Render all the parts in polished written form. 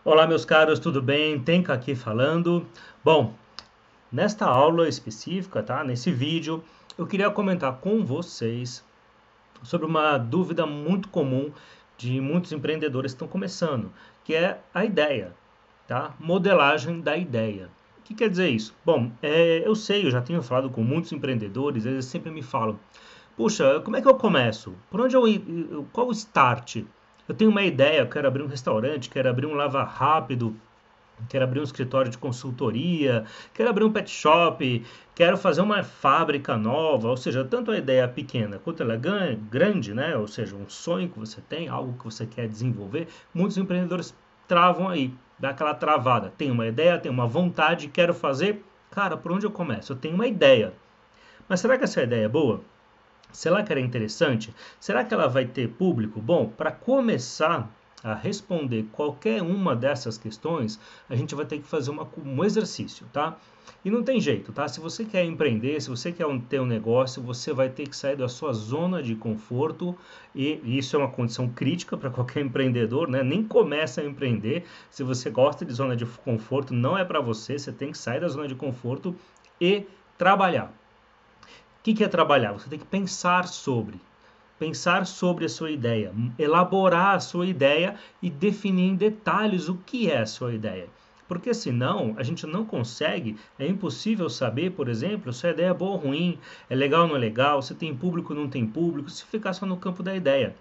Olá, meus caros, tudo bem? Tenka aqui falando. Bom, nesta aula específica, tá? Nesse vídeo, eu queria comentar com vocês sobre uma dúvida muito comum de muitos empreendedores que estão começando, que é a ideia, tá? Modelagem da ideia. O que quer dizer isso? Bom, eu sei, eu já tenho falado com muitos empreendedores, eles sempre me falam: puxa, como é que eu começo? Por onde qual o start? Eu tenho uma ideia, eu quero abrir um restaurante, quero abrir um lava rápido, quero abrir um escritório de consultoria, quero abrir um pet shop, quero fazer uma fábrica nova, ou seja, tanto a ideia pequena quanto ela é grande, né? Ou seja, um sonho que você tem, algo que você quer desenvolver, muitos empreendedores travam aí, dá aquela travada. Tem uma ideia, tem uma vontade, quero fazer, cara, por onde eu começo? Eu tenho uma ideia, mas será que essa ideia é boa? Será que ela é interessante? Será que ela vai ter público? Bom, para começar a responder qualquer uma dessas questões, a gente vai ter que fazer um exercício, tá? E não tem jeito, tá? Se você quer empreender, se você quer ter um negócio, você vai ter que sair da sua zona de conforto, e isso é uma condição crítica para qualquer empreendedor, né? Nem começa a empreender. Se você gosta de zona de conforto, não é para você, você tem que sair da zona de conforto e trabalhar. O que é trabalhar? Você tem que pensar sobre a sua ideia, elaborar a sua ideia e definir em detalhes o que é a sua ideia. Porque senão a gente não consegue, é impossível saber, por exemplo, se a ideia é boa ou ruim, é legal ou não é legal, se tem público ou não tem público, se ficar só no campo da ideia.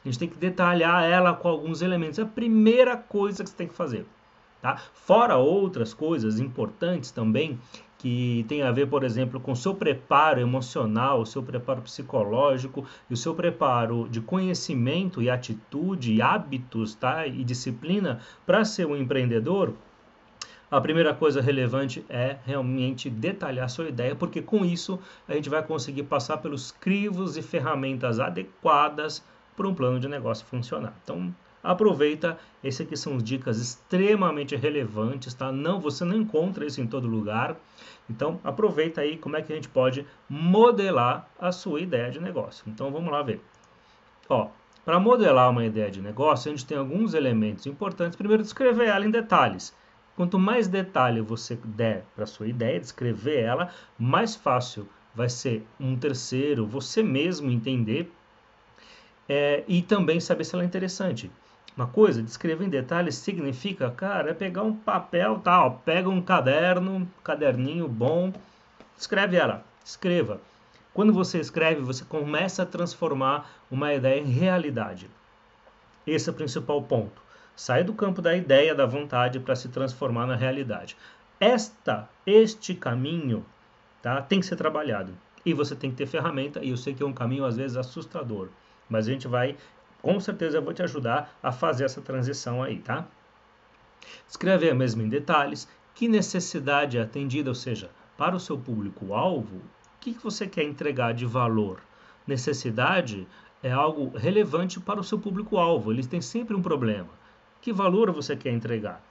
A gente tem que detalhar ela com alguns elementos. É a primeira coisa que você tem que fazer. Tá? Fora outras coisas importantes também, que tem a ver, por exemplo, com o seu preparo emocional, o seu preparo psicológico e o seu preparo de conhecimento e atitude, e hábitos, tá? E disciplina para ser um empreendedor. A primeira coisa relevante é realmente detalhar sua ideia, porque com isso a gente vai conseguir passar pelos crivos e ferramentas adequadas para um plano de negócio funcionar. Então, aproveita, esse aqui são dicas extremamente relevantes, tá? Você não encontra isso em todo lugar. Então, aproveita aí como é que a gente pode modelar a sua ideia de negócio. Então, vamos lá ver. Ó, para modelar uma ideia de negócio, a gente tem alguns elementos importantes. Primeiro, descrever ela em detalhes. Quanto mais detalhe você der para a sua ideia, descrever ela, mais fácil vai ser um terceiro, você mesmo entender e também saber se ela é interessante. Uma coisa, descrever em detalhes significa, cara, é pegar um papel, tal, pega um caderninho bom, escreve ela, escreva. Quando você escreve, você começa a transformar uma ideia em realidade. Esse é o principal ponto. Sai do campo da ideia, da vontade, para se transformar na realidade. Este caminho, tá, tem que ser trabalhado. E você tem que ter ferramenta, e eu sei que é um caminho às vezes assustador. Mas a gente vai, com certeza eu vou te ajudar a fazer essa transição aí, tá? Escrever mesmo em detalhes, que necessidade é atendida, ou seja, para o seu público-alvo, o que você quer entregar de valor? Necessidade é algo relevante para o seu público-alvo, eles têm sempre um problema. Que valor você quer entregar?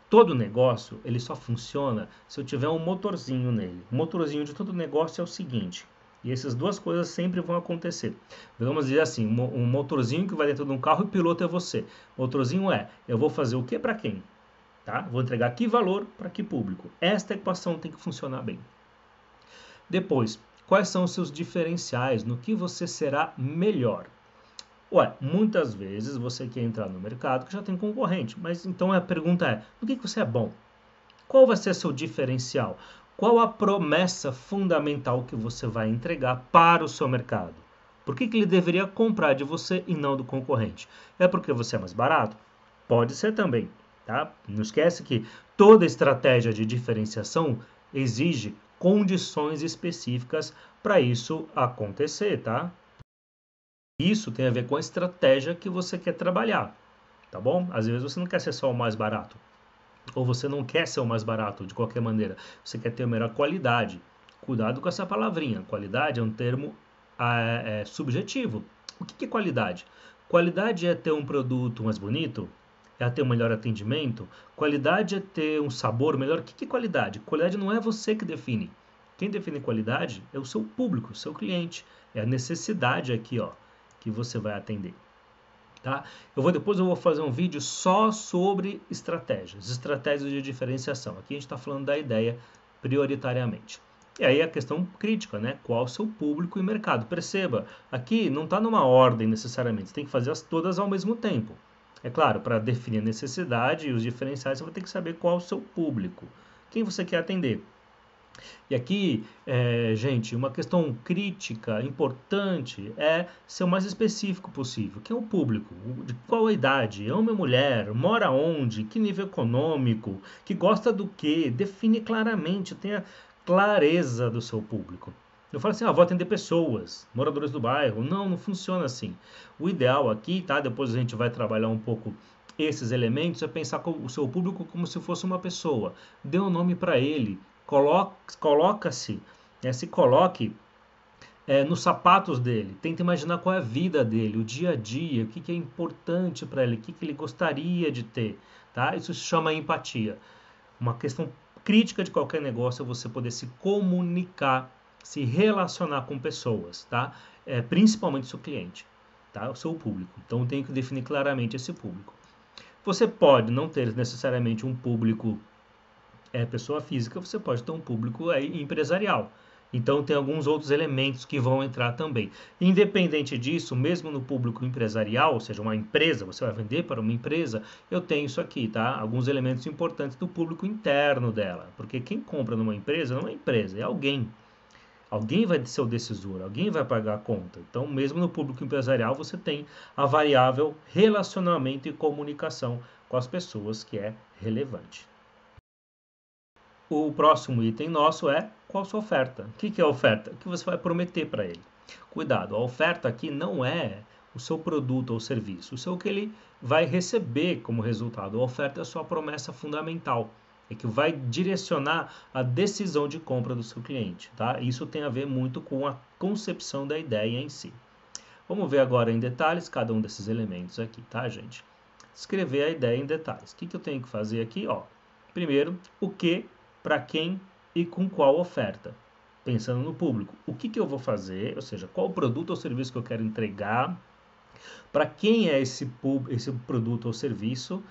Todo negócio, ele só funciona se eu tiver um motorzinho nele. O motorzinho de todo negócio é o seguinte, e essas duas coisas sempre vão acontecer. Vamos dizer assim, um motorzinho que vai dentro de um carro e o piloto é você. O motorzinho é, eu vou fazer o que para quem? Tá? Vou entregar que valor para que público. Esta equação tem que funcionar bem. Depois, quais são os seus diferenciais? No que você será melhor? Ué, muitas vezes você quer entrar no mercado que já tem concorrente, mas então a pergunta é, no que você é bom? Qual vai ser seu diferencial? Qual a promessa fundamental que você vai entregar para o seu mercado? Por que ele deveria comprar de você e não do concorrente? É porque você é mais barato? Pode ser também, tá? Não esquece que toda estratégia de diferenciação exige condições específicas para isso acontecer, tá? Isso tem a ver com a estratégia que você quer trabalhar, tá bom? Às vezes você não quer ser só o mais barato, ou você não quer ser o mais barato de qualquer maneira, você quer ter a melhor qualidade. Cuidado com essa palavrinha, qualidade é um termo subjetivo. O que é qualidade? Qualidade é ter um produto mais bonito? É ter um melhor atendimento? Qualidade é ter um sabor melhor? O que é qualidade? Qualidade não é você que define. Quem define qualidade é o seu público, o seu cliente. É a necessidade aqui, ó, que você vai atender. Tá? Depois eu vou fazer um vídeo só sobre estratégias de diferenciação. Aqui a gente está falando da ideia prioritariamente. E aí a questão crítica, né? Qual o seu público e mercado? Perceba, aqui não está numa ordem necessariamente, você tem que fazer as todas ao mesmo tempo. É claro, para definir a necessidade e os diferenciais, você vai ter que saber qual o seu público, quem você quer atender. E aqui, gente, uma questão crítica importante é ser o mais específico possível. Quem é o público? De qual a idade? É homem ou mulher? Mora onde? Que nível econômico? Que gosta do quê? Define claramente, tenha clareza do seu público. Eu falo assim, vou atender pessoas, moradores do bairro. Não, não funciona assim. O ideal aqui, tá? Depois a gente vai trabalhar um pouco esses elementos, é pensar o seu público como se fosse uma pessoa. Dê um nome para ele, coloca-se, se coloque nos sapatos dele, tenta imaginar qual é a vida dele, o dia a dia, o que é importante para ele, o que ele gostaria de ter, tá? Isso se chama empatia. Uma questão crítica de qualquer negócio é você poder se comunicar, se relacionar com pessoas, tá? Principalmente o seu cliente, tá? O seu público. Então tem que definir claramente esse público. Você pode não ter necessariamente um público pessoa física, você pode ter um público aí empresarial. Então tem alguns outros elementos que vão entrar também. Independente disso, mesmo no público empresarial, ou seja, uma empresa, você vai vender para uma empresa, eu tenho isso aqui, tá? Alguns elementos importantes do público interno dela. Porque quem compra numa empresa não é empresa, é alguém. Alguém vai ser o decisor, alguém vai pagar a conta. Então, mesmo no público empresarial, você tem a variável relacionamento e comunicação com as pessoas que é relevante. O próximo item nosso é qual a sua oferta. O que é a oferta? O que você vai prometer para ele. Cuidado, a oferta aqui não é o seu produto ou serviço, isso é o que ele vai receber como resultado. A oferta é a sua promessa fundamental, é que vai direcionar a decisão de compra do seu cliente. Tá? Isso tem a ver muito com a concepção da ideia em si. Vamos ver agora em detalhes cada um desses elementos aqui, tá, gente? Escrever a ideia em detalhes. O que eu tenho que fazer aqui? Primeiro, o que, para quem e com qual oferta. Pensando no público. O que eu vou fazer, ou seja, qual o produto ou serviço que eu quero entregar, para quem é esse produto ou serviço,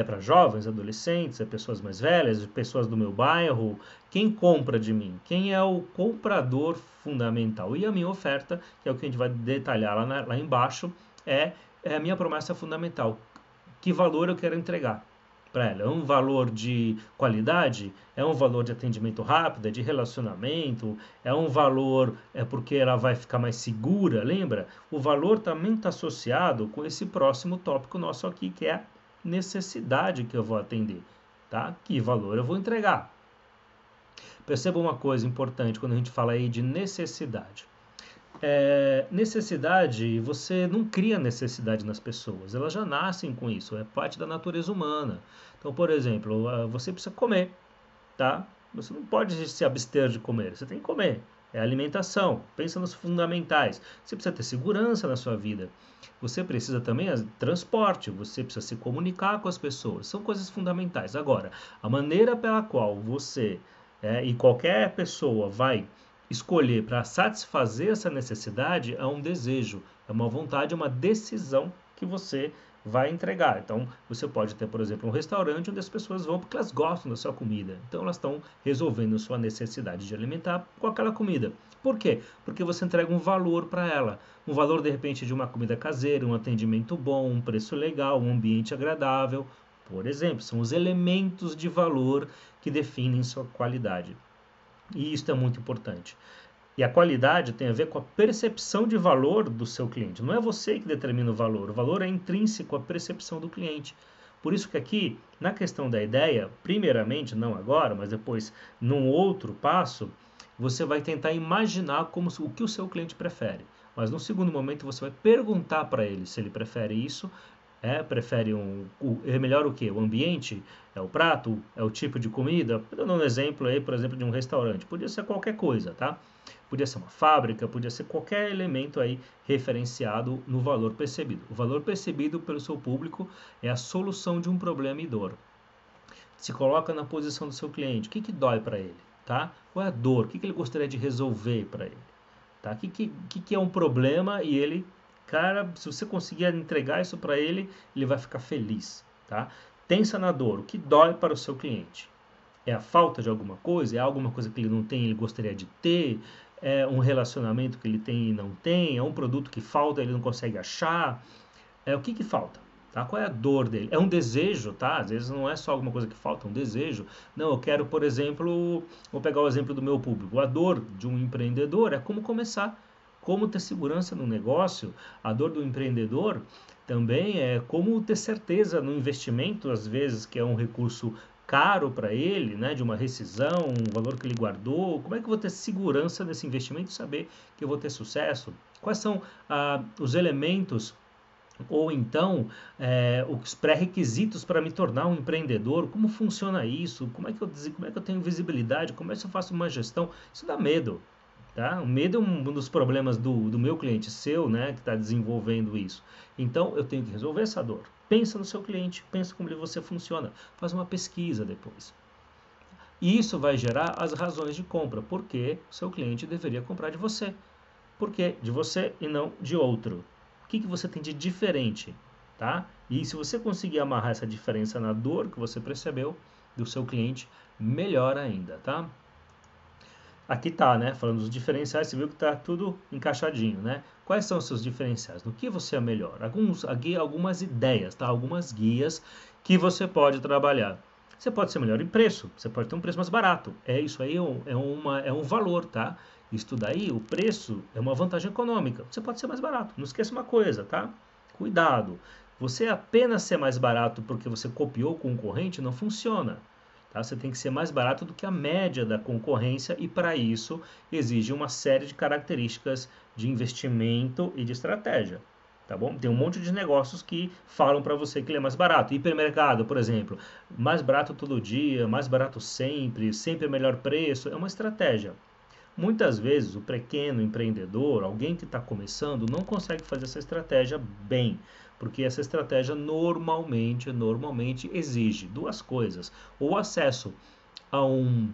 para jovens, adolescentes, pessoas mais velhas, pessoas do meu bairro, quem compra de mim, quem é o comprador fundamental. E a minha oferta, que é o que a gente vai detalhar lá embaixo, é a minha promessa fundamental. Que valor eu quero entregar para ela? É um valor de qualidade? É um valor de atendimento rápido? É de relacionamento? É um valor porque ela vai ficar mais segura? Lembra? O valor também está associado com esse próximo tópico nosso aqui, que é a necessidade que eu vou atender. Tá? Que valor eu vou entregar? Perceba uma coisa importante quando a gente fala aí de necessidade. Necessidade, você não cria necessidade nas pessoas, elas já nascem com isso, é parte da natureza humana. Então, por exemplo, você precisa comer, tá? Você não pode se abster de comer, você tem que comer. É alimentação, pensa nos fundamentais. Você precisa ter segurança na sua vida. Você precisa também de transporte, você precisa se comunicar com as pessoas. São coisas fundamentais. Agora, a maneira pela qual você e qualquer pessoa vai escolher para satisfazer essa necessidade é um desejo, é uma vontade, é uma decisão que você vai entregar. Então, você pode ter, por exemplo, um restaurante onde as pessoas vão porque elas gostam da sua comida. Então, elas estão resolvendo sua necessidade de alimentar com aquela comida. Por quê? Porque você entrega um valor para ela. Um valor, de repente, de uma comida caseira, um atendimento bom, um preço legal, um ambiente agradável. Por exemplo, são os elementos de valor que definem sua qualidade. E isso é muito importante. E a qualidade tem a ver com a percepção de valor do seu cliente. Não é você que determina o valor é intrínseco à percepção do cliente. Por isso que aqui, na questão da ideia, primeiramente, não agora, mas depois, num outro passo, você vai tentar imaginar o que o seu cliente prefere. Mas no segundo momento você vai perguntar para ele se ele prefere isso, prefere é melhor o quê? O ambiente? É o prato? É o tipo de comida? Dando um exemplo aí, por exemplo, de um restaurante. Podia ser qualquer coisa, tá? Podia ser uma fábrica, podia ser qualquer elemento aí referenciado no valor percebido. O valor percebido pelo seu público é a solução de um problema e dor. Se coloca na posição do seu cliente. O que dói para ele? Tá? Qual é a dor? O que ele gostaria de resolver para ele? Tá? O que é um problema e ele cara, se você conseguir entregar isso para ele, ele vai ficar feliz, tá? Pensa na dor, o que dói para o seu cliente. É a falta de alguma coisa? É alguma coisa que ele não tem e ele gostaria de ter? É um relacionamento que ele tem e não tem? É um produto que falta e ele não consegue achar? O que que falta? Tá? Qual é a dor dele? É um desejo, tá? Às vezes não é só alguma coisa que falta, é um desejo. Não, eu quero, por exemplo, vou pegar o exemplo do meu público. A dor de um empreendedor é como começar, como ter segurança no negócio. A dor do empreendedor também é como ter certeza no investimento, às vezes, que é um recurso caro para ele, né, de uma rescisão, um valor que ele guardou. Como é que eu vou ter segurança nesse investimento e saber que eu vou ter sucesso? Quais são os elementos ou então, os pré-requisitos para me tornar um empreendedor? Como funciona isso? Como é que eu tenho visibilidade? Como é que eu faço uma gestão? Isso dá medo, tá? O medo é um dos problemas do meu cliente, seu, né, que está desenvolvendo isso. Então, eu tenho que resolver essa dor. Pensa no seu cliente, pensa como você funciona. Faz uma pesquisa depois. E isso vai gerar as razões de compra. Por que o seu cliente deveria comprar de você? Por que de você e não de outro? O que você tem de diferente, tá? E se você conseguir amarrar essa diferença na dor que você percebeu do seu cliente, melhor ainda, tá? Aqui tá, né? Falando dos diferenciais, você viu que tá tudo encaixadinho, né? Quais são os seus diferenciais? No que você é melhor? Algumas ideias, tá? Algumas guias que você pode trabalhar. Você pode ser melhor em preço, você pode ter um preço mais barato. Isso aí é um valor, tá? Isso daí, o preço é uma vantagem econômica. Você pode ser mais barato. Não esqueça uma coisa, tá? Cuidado. Você apenas ser mais barato porque você copiou o concorrente não funciona. Tá? Você tem que ser mais barato do que a média da concorrência e para isso exige uma série de características de investimento e de estratégia. Tá bom? Tem um monte de negócios que falam para você que ele é mais barato. Hipermercado, por exemplo, mais barato todo dia, mais barato sempre, sempre melhor preço, é uma estratégia. Muitas vezes o pequeno empreendedor, alguém que está começando, não consegue fazer essa estratégia bem, porque essa estratégia normalmente exige duas coisas: ou acesso a um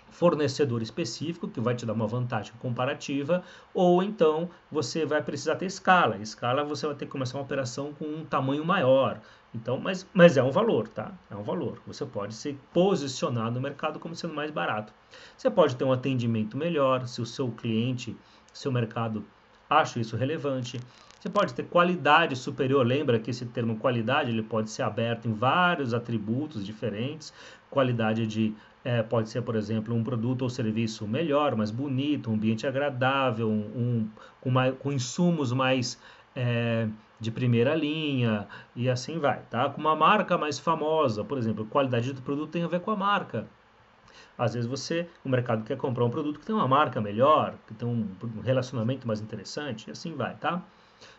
fornecedor específico que vai te dar uma vantagem comparativa, ou então você vai precisar ter escala. Escala você vai ter que começar uma operação com um tamanho maior. Então, mas é um valor, tá? É um valor. Você pode se posicionar no mercado como sendo mais barato. Você pode ter um atendimento melhor, se o seu cliente, seu mercado acha isso relevante. Você pode ter qualidade superior. Lembra que esse termo qualidade ele pode ser aberto em vários atributos diferentes. Qualidade pode ser, por exemplo, um produto ou serviço melhor, mais bonito, um ambiente agradável, com insumos mais de primeira linha e assim vai, tá? Com uma marca mais famosa, por exemplo, qualidade do produto tem a ver com a marca. Às vezes o mercado quer comprar um produto que tem uma marca melhor, que tem um relacionamento mais interessante, e assim vai, tá?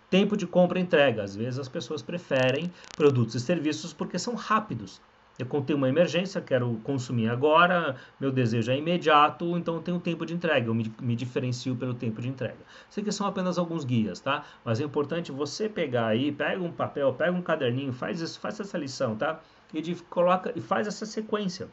Tempo de compra e entrega. Às vezes as pessoas preferem produtos e serviços porque são rápidos. Eu contei uma emergência, quero consumir agora, meu desejo é imediato, então eu tenho tempo de entrega, eu me diferencio pelo tempo de entrega. Sei que são apenas alguns guias, tá? Mas é importante você pegar aí, pega um papel, pega um caderninho, faz isso, faz essa lição, tá? Coloca e faz essa sequência.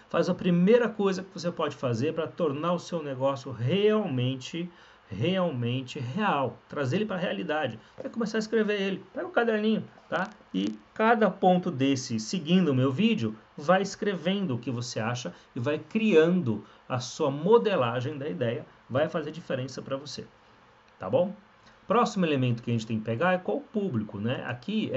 Faz a primeira coisa que você pode fazer para tornar o seu negócio realmente real, trazer ele para a realidade. Vai começar a escrever ele, pega o caderninho, tá? E cada ponto desse, seguindo o meu vídeo, vai escrevendo o que você acha e vai criando a sua modelagem da ideia, vai fazer diferença para você, tá bom? Próximo elemento que a gente tem que pegar é qual o público, né? Aqui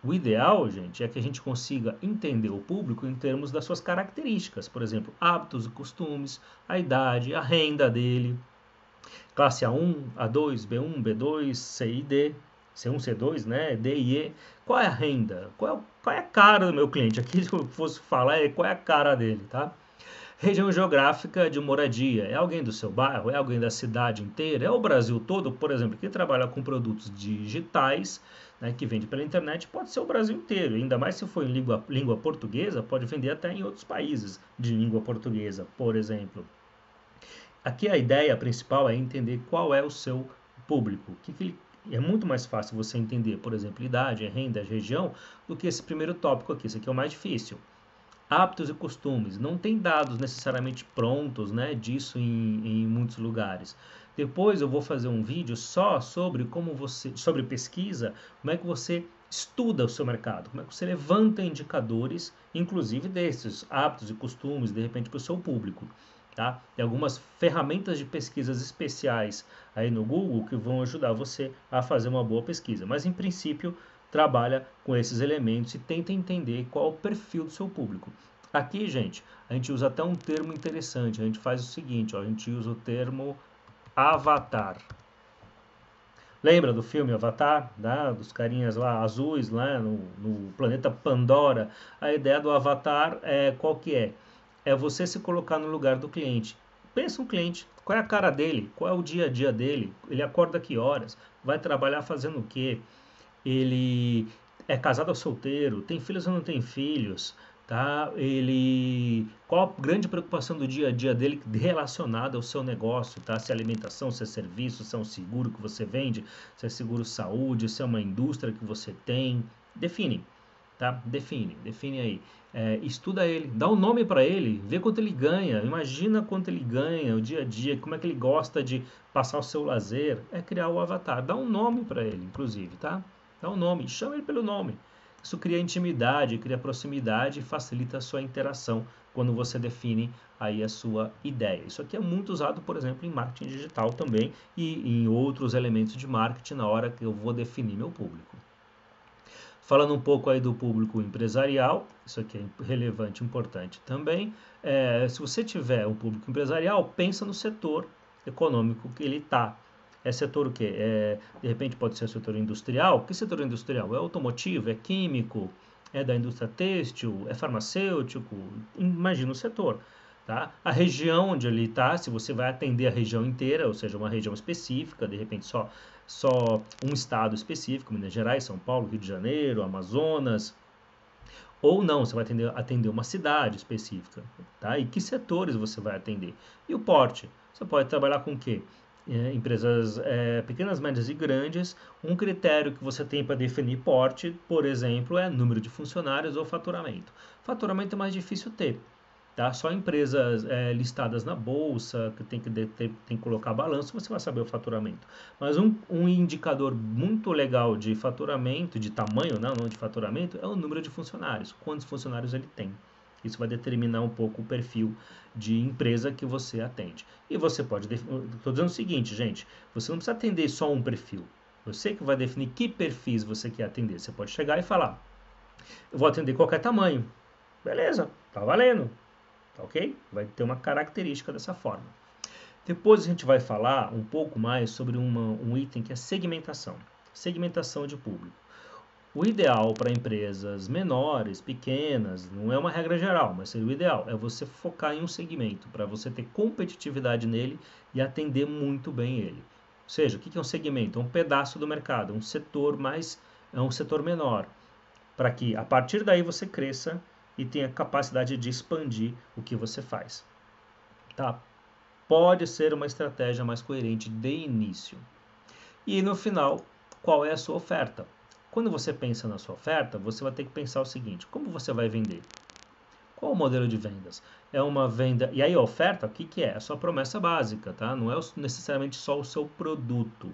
o ideal, gente, é que a gente consiga entender o público em termos das suas características, por exemplo, hábitos e costumes, a idade, a renda dele, classe A1, A2, B1, B2, C e D, C1, C2, né, D e E. Qual é a renda? Qual é a cara do meu cliente? Aqui, se eu fosse falar, qual é a cara dele, tá? Região geográfica de moradia. É alguém do seu bairro? É alguém da cidade inteira? É o Brasil todo? Por exemplo, quem trabalha com produtos digitais, né, que vende pela internet, pode ser o Brasil inteiro. Ainda mais se for em língua portuguesa, pode vender até em outros países de língua portuguesa, por exemplo. Aqui a ideia principal é entender qual é o seu público. É muito mais fácil você entender, por exemplo, idade, renda, região, do que esse primeiro tópico aqui. Esse aqui é o mais difícil. Hábitos e costumes. Não tem dados necessariamente prontos, né, disso em muitos lugares. Depois eu vou fazer um vídeo só sobre sobre pesquisa, como é que você estuda o seu mercado, como é que você levanta indicadores, inclusive desses hábitos e costumes, de repente para o seu público. Tá? Tem algumas ferramentas de pesquisas especiais aí no Google que vão ajudar você a fazer uma boa pesquisa. Mas em princípio, trabalha com esses elementos e tenta entender qual é o perfil do seu público. Aqui, gente, a gente usa até um termo interessante. A gente faz o seguinte, ó, a gente usa o termo Avatar. Lembra do filme Avatar? Né? Dos carinhas lá azuis lá no planeta Pandora. A ideia do Avatar é qual que é? É você se colocar no lugar do cliente. Pensa um cliente, qual é a cara dele? Qual é o dia a dia dele? Ele acorda que horas? Vai trabalhar fazendo o quê? Ele é casado ou solteiro, tem filhos ou não tem filhos, tá? Ele, qual a grande preocupação do dia a dia dele relacionada ao seu negócio, tá? Se é alimentação, se é serviço, se é um seguro que você vende, se é seguro saúde, se é uma indústria que você tem, define, tá? Define aí. Estuda ele, dá um nome para ele, vê quanto ele ganha, imagina quanto ele ganha, o dia a dia, como é que ele gosta de passar o seu lazer, é criar o avatar, dá um nome para ele, inclusive, tá? Dá um nome, chama ele pelo nome. Isso cria intimidade, cria proximidade e facilita a sua interação quando você define aí a sua ideia. Isso aqui é muito usado, por exemplo, em marketing digital também e em outros elementos de marketing na hora que eu vou definir meu público. Falando um pouco aí do público empresarial, isso aqui é relevante, importante também. Se você tiver um público empresarial, pensa no setor econômico que ele está. É setor o quê? De repente pode ser setor industrial. Que setor industrial? É automotivo? É químico? É da indústria têxtil? É farmacêutico? Imagina o setor. Tá? A região onde ele está, se você vai atender a região inteira, ou seja, uma região específica, de repente só um estado específico, Minas Gerais, São Paulo, Rio de Janeiro, Amazonas, ou não, você vai atender uma cidade específica, tá? E que setores você vai atender? E o porte? Você pode trabalhar com o quê? Empresas pequenas, médias e grandes. Um critério que você tem para definir porte, por exemplo, é número de funcionários ou faturamento. Faturamento é mais difícil ter, tá? Só empresas listadas na bolsa, que tem que colocar balanço, você vai saber o faturamento. Mas um indicador muito legal de faturamento, de tamanho, não de faturamento, é o número de funcionários. Quantos funcionários ele tem? Isso vai determinar um pouco o perfil de empresa que você atende. E você pode... Estou dizendo o seguinte, gente. Você não precisa atender só um perfil. Você que vai definir que perfis você quer atender. Você pode chegar e falar, eu vou atender qualquer tamanho. Beleza, tá valendo. Ok? Vai ter uma característica dessa forma. Depois a gente vai falar um pouco mais sobre um item que é segmentação. Segmentação de público. O ideal para empresas menores, pequenas, não é uma regra geral, mas seria o ideal, é você focar em um segmento, para você ter competitividade nele e atender muito bem ele. Ou seja, o que é um segmento? É um pedaço do mercado, é um setor menor, para que a partir daí você cresça e tenha capacidade de expandir o que você faz. Tá? Pode ser uma estratégia mais coerente de início. E no final, qual é a sua oferta? Quando você pensa na sua oferta, você vai ter que pensar o seguinte: como você vai vender? Qual o modelo de vendas? É uma venda. E aí a oferta, o que que é? É a sua promessa básica, tá? Não é necessariamente só o seu produto,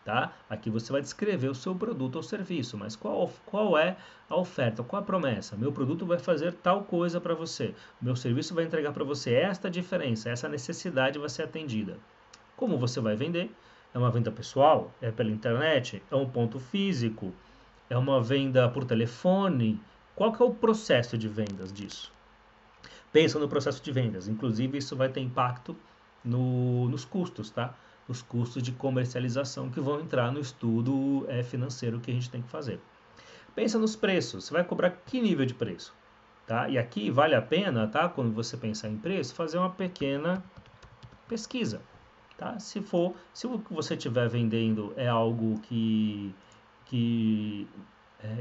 tá? Aqui você vai descrever o seu produto ou serviço, mas qual é a oferta? Qual a promessa? Meu produto vai fazer tal coisa para você. Meu serviço vai entregar para você esta diferença, essa necessidade vai ser atendida. Como você vai vender? É uma venda pessoal? É pela internet? É um ponto físico? É uma venda por telefone? Qual que é o processo de vendas disso? Pensa no processo de vendas. Inclusive, isso vai ter impacto nos custos, tá? Os custos de comercialização que vão entrar no estudo financeiro que a gente tem que fazer. Pensa nos preços. Você vai cobrar que nível de preço? Tá? E aqui vale a pena, tá? Quando você pensar em preço, fazer uma pequena pesquisa. Tá? Se o que você estiver vendendo é algo que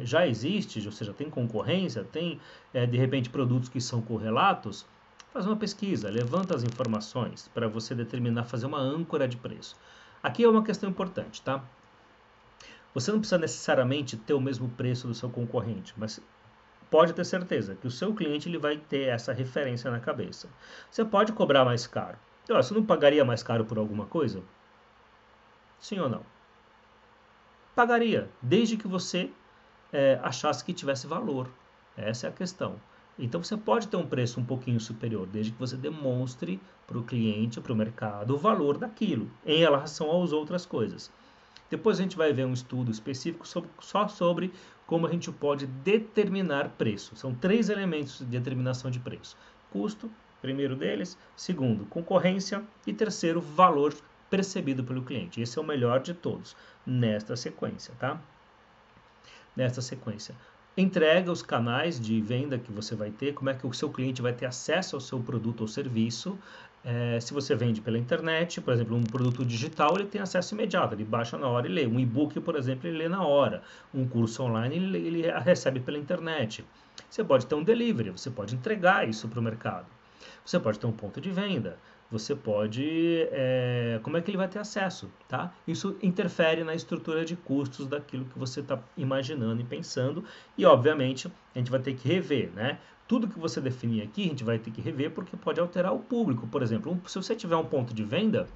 já existe, ou seja, tem concorrência, tem de repente produtos que são correlatos, faz uma pesquisa, levanta as informações para você determinar, fazer uma âncora de preço. Aqui é uma questão importante, tá? Você não precisa necessariamente ter o mesmo preço do seu concorrente, mas pode ter certeza que o seu cliente ele vai ter essa referência na cabeça. Você pode cobrar mais caro. Você não pagaria mais caro por alguma coisa? Sim ou não? Pagaria, desde que você achasse que tivesse valor. Essa é a questão. Então você pode ter um preço um pouquinho superior, desde que você demonstre para o cliente, para o mercado, o valor daquilo em relação às outras coisas. Depois a gente vai ver um estudo específico só sobre como a gente pode determinar preço. São 3 elementos de determinação de preço: custo, primeiro deles; segundo, concorrência; e terceiro, valor percebido pelo cliente. Esse é o melhor de todos nesta sequência, tá? Nesta sequência. Entrega, os canais de venda que você vai ter, como é que o seu cliente vai ter acesso ao seu produto ou serviço. Se você vende pela internet, por exemplo, um produto digital, ele tem acesso imediato, ele baixa na hora e lê. Um e-book, por exemplo, ele lê na hora. Um curso online, ele recebe pela internet. Você pode ter um delivery, você pode entregar isso para o mercado. Você pode ter um ponto de venda. Você pode... como é que ele vai ter acesso, tá? Isso interfere na estrutura de custos daquilo que você está imaginando e pensando. E, obviamente, a gente vai ter que rever, né? Tudo que você definir aqui, a gente vai ter que rever porque pode alterar o público. Por exemplo, se você tiver um ponto de venda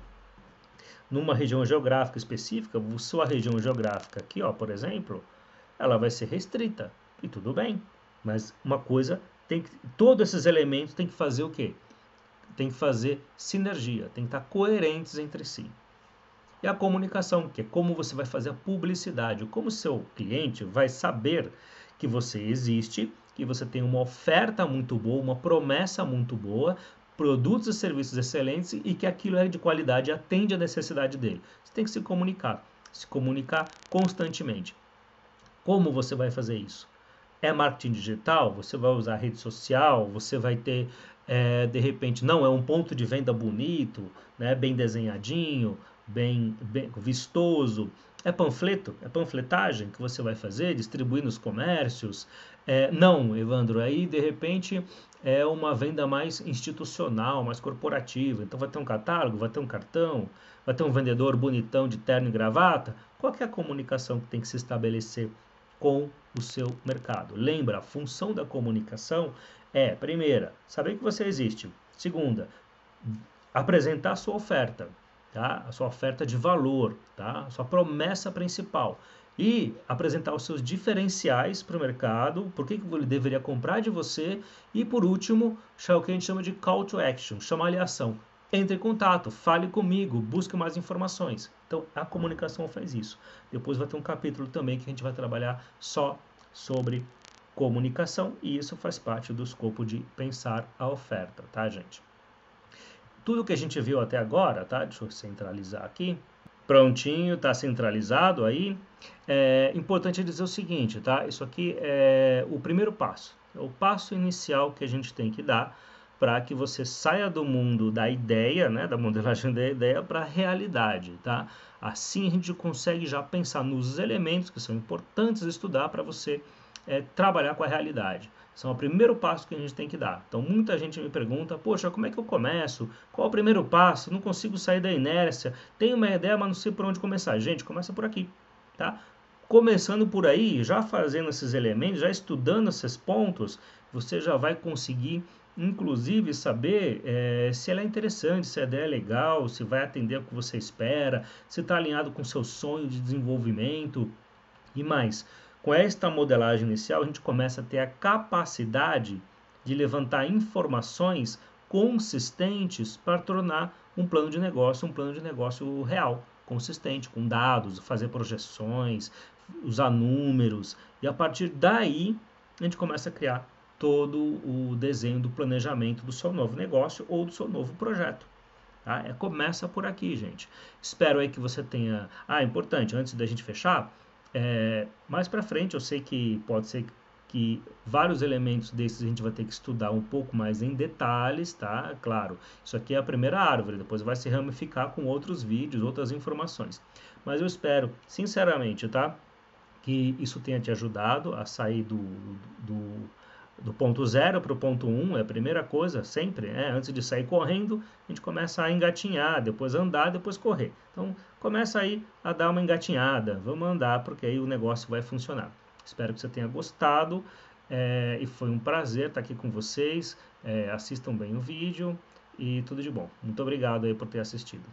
numa região geográfica específica, sua região geográfica aqui, ó, por exemplo, ela vai ser restrita. E tudo bem. Mas uma coisa tem que... Todos esses elementos têm que fazer o quê? Tem que fazer sinergia, tem que estar coerentes entre si. E a comunicação, que é como você vai fazer a publicidade, como o seu cliente vai saber que você existe, que você tem uma oferta muito boa, uma promessa muito boa, produtos e serviços excelentes e que aquilo é de qualidade e atende à necessidade dele. Você tem que se comunicar constantemente. Como você vai fazer isso? É marketing digital? Você vai usar rede social? Você vai ter, de repente, não, é um ponto de venda bonito, né, bem desenhadinho, bem vistoso. É panfleto? É panfletagem que você vai fazer, distribuir nos comércios? Não, Evandro, aí de repente é uma venda mais institucional, mais corporativa. Então vai ter um catálogo, vai ter um cartão, vai ter um vendedor bonitão de terno e gravata. Qual que é a comunicação que tem que se estabelecer com o seu mercado? Lembra, a função da comunicação é, primeira, saber que você existe. Segunda, apresentar a sua oferta, tá? A sua oferta de valor, tá? A sua promessa principal. E apresentar os seus diferenciais para o mercado, por que ele deveria comprar de você. E por último, o que a gente chama de call to action, chamar a ação. Entre em contato, fale comigo, busque mais informações. Então, a comunicação faz isso. Depois vai ter um capítulo também que a gente vai trabalhar só sobre comunicação, e isso faz parte do escopo de pensar a oferta, tá, gente? Tudo que a gente viu até agora, tá? Deixa eu centralizar aqui. Prontinho, tá centralizado aí. É importante dizer o seguinte, tá? Isso aqui é o primeiro passo. É o passo inicial que a gente tem que dar para que você saia do mundo da ideia, né, da modelagem da ideia, para a realidade, tá? Assim a gente consegue já pensar nos elementos que são importantes estudar para você trabalhar com a realidade. São o primeiro passo que a gente tem que dar. Então muita gente me pergunta, poxa, como é que eu começo? Qual é o primeiro passo? Não consigo sair da inércia. Tenho uma ideia, mas não sei por onde começar. Gente, começa por aqui, tá? Começando por aí, já fazendo esses elementos, já estudando esses pontos, você já vai conseguir, inclusive, saber se ela é interessante, se a ideia é legal, se vai atender o que você espera, se está alinhado com o seu sonho de desenvolvimento e mais. Com esta modelagem inicial, a gente começa a ter a capacidade de levantar informações consistentes para tornar um plano de negócio real, consistente, com dados, fazer projeções, usar números, e a partir daí a gente começa a criar todo o desenho do planejamento do seu novo negócio ou do seu novo projeto. Tá? Começa por aqui, gente. Espero aí que você tenha... importante, antes da gente fechar, mais para frente eu sei que pode ser que vários elementos desses a gente vai ter que estudar um pouco mais em detalhes, tá? Claro, isso aqui é a primeira árvore, depois vai se ramificar com outros vídeos, outras informações. Mas eu espero, sinceramente, tá? Que isso tenha te ajudado a sair do ponto 0 para o ponto 1, é a primeira coisa, sempre, antes de sair correndo, a gente começa a engatinhar, depois andar, depois correr. Então, começa aí a dar uma engatinhada, vamos andar, porque aí o negócio vai funcionar. Espero que você tenha gostado, e foi um prazer estar aqui com vocês, assistam bem o vídeo, e tudo de bom. Muito obrigado aí por ter assistido.